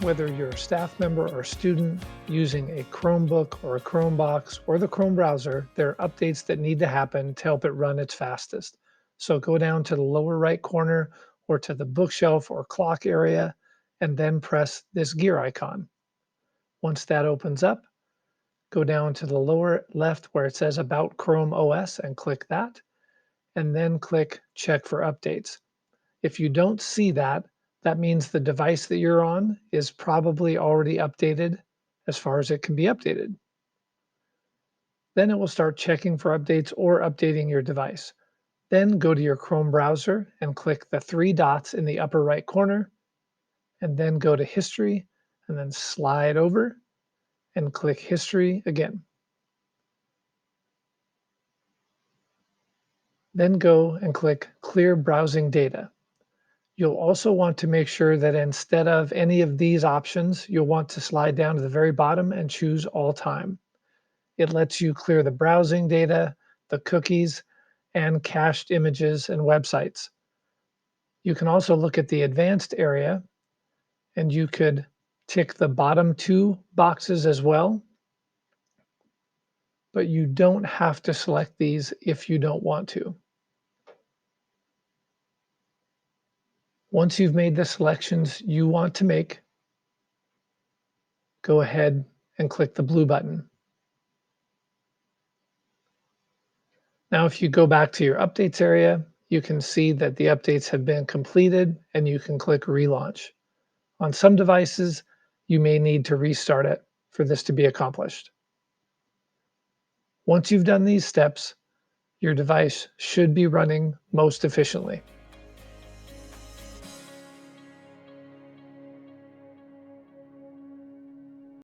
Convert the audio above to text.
Whether you're a staff member or student using a Chromebook or a Chromebox or the Chrome browser, there are updates that need to happen to help it run its fastest. So go down to the lower right corner or to the bookshelf or clock area and then press this gear icon. Once that opens up, go down to the lower left where it says About Chrome OS and click that, and then click Check for Updates. If you don't see that, that means the device that you're on is probably already updated as far as it can be updated. Then it will start checking for updates or updating your device. Then go to your Chrome browser and click the three dots in the upper right corner, and then go to History, and then slide over and click History again. Then go and click Clear Browsing Data. You'll also want to make sure that instead of any of these options, you'll want to slide down to the very bottom and choose All Time. It lets you clear the browsing data, the cookies, and cached images and websites. You can also look at the advanced area, and you could tick the bottom two boxes as well, but you don't have to select these if you don't want to. Once you've made the selections you want to make, go ahead and click the blue button. Now, if you go back to your updates area, you can see that the updates have been completed and you can click relaunch. On some devices, you may need to restart it for this to be accomplished. Once you've done these steps, your device should be running most efficiently.